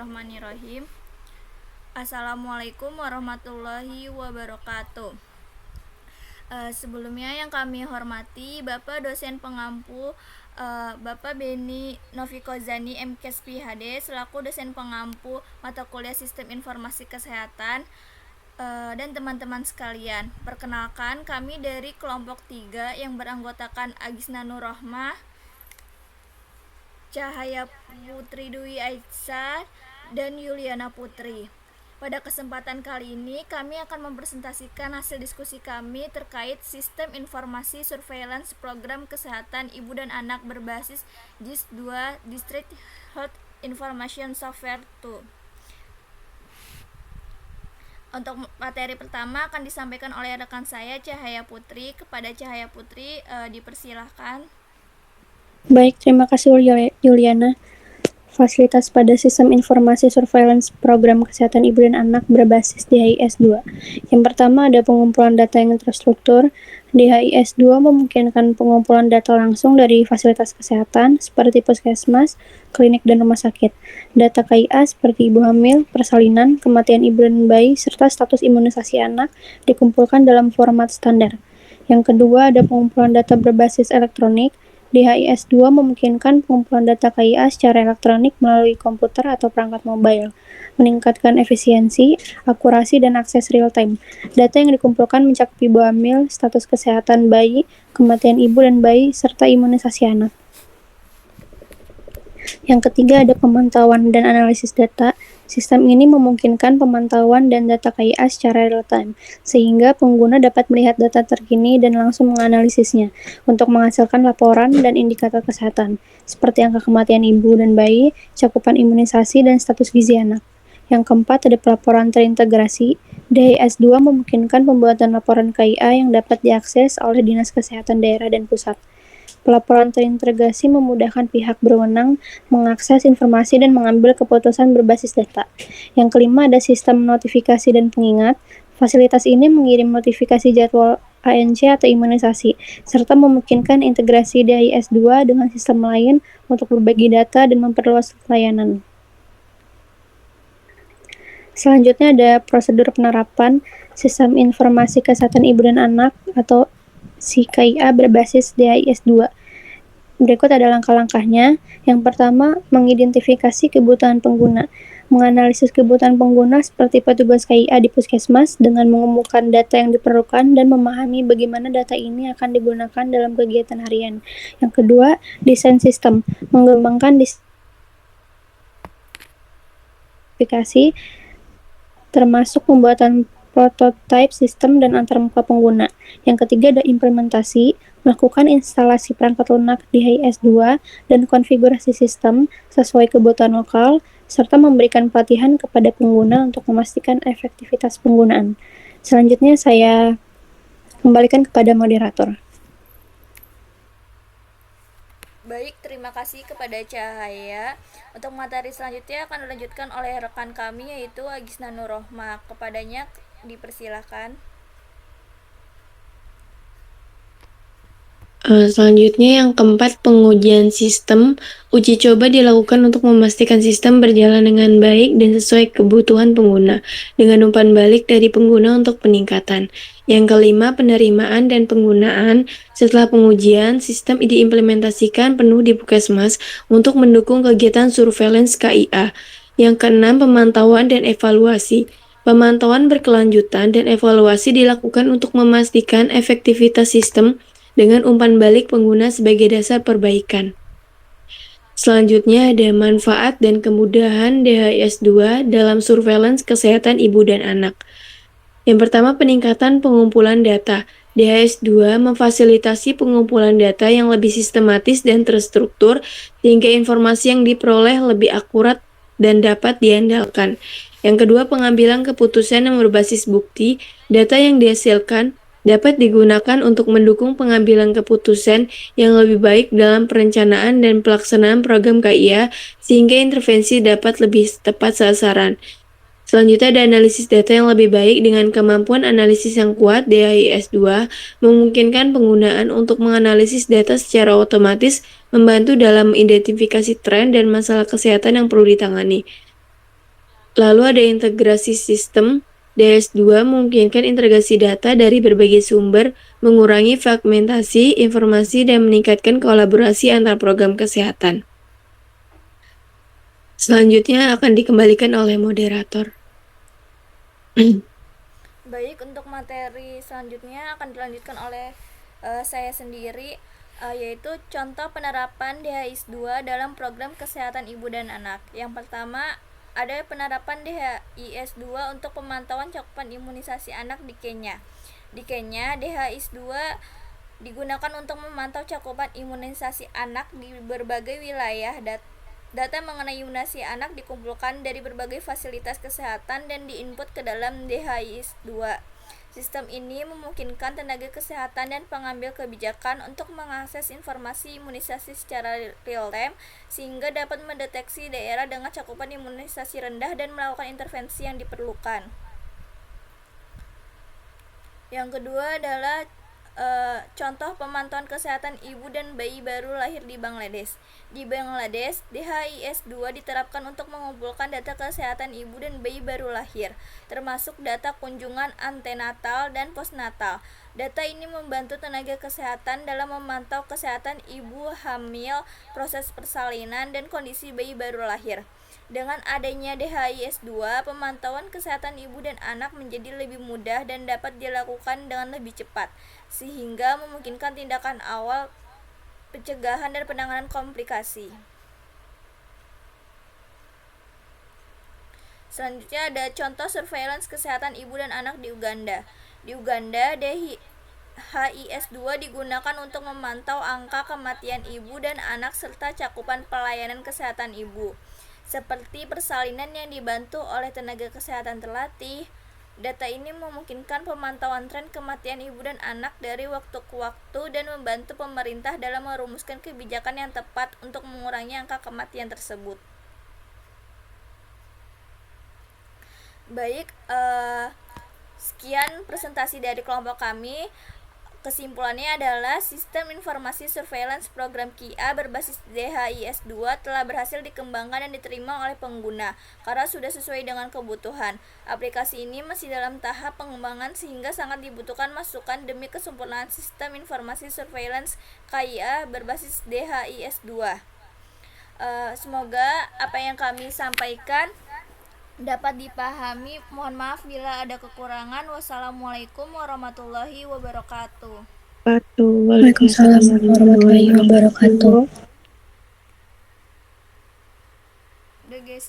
Bismillahirrahmanirrahim. Assalamualaikum warahmatullahi wabarakatuh. Sebelumnya yang kami hormati Bapak dosen pengampu Bapak Beni Novikozani MKes PhD selaku dosen pengampu mata kuliah Sistem Informasi Kesehatan, dan teman-teman sekalian. Perkenalkan, kami dari kelompok 3 yang beranggotakan Agisna Nurrohmah, Cahaya Putri Dwi Aisyah, dan Yuliana Putri. Pada kesempatan kali ini kami akan mempresentasikan hasil diskusi kami terkait Sistem Informasi Surveillance Program Kesehatan Ibu dan Anak berbasis JIS-2 District Health Information Software 2. Untuk materi pertama akan disampaikan oleh rekan saya Cahaya Putri. Kepada Cahaya Putri dipersilahkan. Baik, terima kasih Yuliana. Fasilitas pada Sistem Informasi Surveillance Program Kesehatan Ibu dan Anak berbasis DHIS-2. Yang pertama ada pengumpulan data yang terstruktur. DHIS-2 memungkinkan pengumpulan data langsung dari fasilitas kesehatan seperti puskesmas, klinik, dan rumah sakit. Data KIA seperti ibu hamil, persalinan, kematian ibu dan bayi, serta status imunisasi anak dikumpulkan dalam format standar. Yang kedua ada pengumpulan data berbasis elektronik. DHIS-2 memungkinkan pengumpulan data KIA secara elektronik melalui komputer atau perangkat mobile, meningkatkan efisiensi, akurasi, dan akses real-time. Data yang dikumpulkan mencakup ibu hamil, status kesehatan bayi, kematian ibu dan bayi, serta imunisasi anak. Yang ketiga ada pemantauan dan analisis data. Sistem ini memungkinkan pemantauan dan data KIA secara real-time, sehingga pengguna dapat melihat data terkini dan langsung menganalisisnya untuk menghasilkan laporan dan indikator kesehatan, seperti angka kematian ibu dan bayi, cakupan imunisasi, dan status gizi anak. Yang keempat ada pelaporan terintegrasi. DHIS-2 memungkinkan pembuatan laporan KIA yang dapat diakses oleh Dinas Kesehatan Daerah dan Pusat. Pelaporan terintegrasi memudahkan pihak berwenang mengakses informasi dan mengambil keputusan berbasis data. Yang kelima ada sistem notifikasi dan pengingat. Fasilitas ini mengirim notifikasi jadwal ANC atau imunisasi, serta memungkinkan integrasi DHIS-2 dengan sistem lain untuk berbagi data dan memperluas layanan. Selanjutnya ada prosedur penerapan Sistem Informasi Kesehatan Ibu dan Anak atau KIA berbasis DHIS-2. Berikut ada langkah-langkahnya. Yang pertama, mengidentifikasi kebutuhan pengguna. Menganalisis kebutuhan pengguna seperti petugas KIA di puskesmas dengan mengumpulkan data yang diperlukan dan memahami bagaimana data ini akan digunakan dalam kegiatan harian. Yang kedua, desain sistem. Mengembangkan aplikasi termasuk pembuatan prototipe sistem dan antarmuka pengguna. Yang ketiga ada implementasi, melakukan instalasi perangkat lunak DHIS-2 dan konfigurasi sistem sesuai kebutuhan lokal, serta memberikan pelatihan kepada pengguna untuk memastikan efektivitas penggunaan. Selanjutnya saya kembalikan kepada moderator. Baik, terima kasih kepada Cahaya. Untuk materi selanjutnya akan dilanjutkan oleh rekan kami yaitu Agisna Nurrohmah. Kepadanya dipersilakan. Selanjutnya yang keempat, pengujian sistem. Uji coba dilakukan untuk memastikan sistem berjalan dengan baik dan sesuai kebutuhan pengguna, dengan umpan balik dari pengguna untuk peningkatan. Yang kelima, penerimaan dan penggunaan. Setelah pengujian, sistem diimplementasikan penuh di puskesmas untuk mendukung kegiatan surveillance KIA. Yang keenam, pemantauan dan evaluasi. Pemantauan berkelanjutan dan evaluasi dilakukan untuk memastikan efektivitas sistem dengan umpan balik pengguna sebagai dasar perbaikan. Selanjutnya ada manfaat dan kemudahan DHIS-2 dalam surveillance kesehatan ibu dan anak. Yang pertama, peningkatan pengumpulan data. DHIS-2 memfasilitasi pengumpulan data yang lebih sistematis dan terstruktur sehingga informasi yang diperoleh lebih akurat dan dapat diandalkan. Yang kedua, pengambilan keputusan yang berbasis bukti. Data yang dihasilkan dapat digunakan untuk mendukung pengambilan keputusan yang lebih baik dalam perencanaan dan pelaksanaan program KIA sehingga intervensi dapat lebih tepat sasaran. Selanjutnya ada analisis data yang lebih baik. Dengan kemampuan analisis yang kuat, DHIS-2 memungkinkan penggunaan untuk menganalisis data secara otomatis, membantu dalam mengidentifikasi tren dan masalah kesehatan yang perlu ditangani. Lalu ada integrasi sistem. DS2 memungkinkan integrasi data dari berbagai sumber, mengurangi fragmentasi informasi, dan meningkatkan kolaborasi antar program kesehatan. Selanjutnya akan dikembalikan oleh moderator. Baik, untuk materi selanjutnya akan dilanjutkan oleh saya sendiri, yaitu contoh penerapan DHIS2 dalam program kesehatan ibu dan anak. Yang pertama, ada penerapan DHIS2 untuk pemantauan cakupan imunisasi anak di Kenya. Di Kenya, DHIS2 digunakan untuk memantau cakupan imunisasi anak di berbagai wilayah. Data mengenai imunisasi anak dikumpulkan dari berbagai fasilitas kesehatan dan diinput ke dalam DHIS2. Sistem ini memungkinkan tenaga kesehatan dan pengambil kebijakan untuk mengakses informasi imunisasi secara real-time sehingga dapat mendeteksi daerah dengan cakupan imunisasi rendah dan melakukan intervensi yang diperlukan. Yang kedua adalah contoh pemantauan kesehatan ibu dan bayi baru lahir di Bangladesh. Di Bangladesh, DHIS2 diterapkan untuk mengumpulkan data kesehatan ibu dan bayi baru lahir, termasuk data kunjungan antenatal dan postnatal. Data ini membantu tenaga kesehatan dalam memantau kesehatan ibu hamil, proses persalinan, dan kondisi bayi baru lahir. Dengan adanya DHIS2, pemantauan kesehatan ibu dan anak menjadi lebih mudah dan dapat dilakukan dengan lebih cepat, sehingga memungkinkan tindakan awal, pencegahan, dan penanganan komplikasi. Selanjutnya ada contoh surveillance kesehatan ibu dan anak di Uganda. Di Uganda, DHIS2 digunakan untuk memantau angka kematian ibu dan anak serta cakupan pelayanan kesehatan ibu, seperti persalinan yang dibantu oleh tenaga kesehatan terlatih. Data ini memungkinkan pemantauan tren kematian ibu dan anak dari waktu ke waktu dan membantu pemerintah dalam merumuskan kebijakan yang tepat untuk mengurangi angka kematian tersebut. Baik, sekian presentasi dari kelompok kami. Kesimpulannya adalah sistem informasi surveillance program KIA berbasis DHIS2 telah berhasil dikembangkan dan diterima oleh pengguna karena sudah sesuai dengan kebutuhan. Aplikasi ini masih dalam tahap pengembangan sehingga sangat dibutuhkan masukan demi kesempurnaan sistem informasi surveillance KIA berbasis DHIS2. Semoga apa yang kami sampaikan dapat dipahami. Mohon maaf bila ada kekurangan. Wassalamualaikum warahmatullahi wabarakatuh. Waalaikumsalam warahmatullahi wabarakatuh. Udah guys.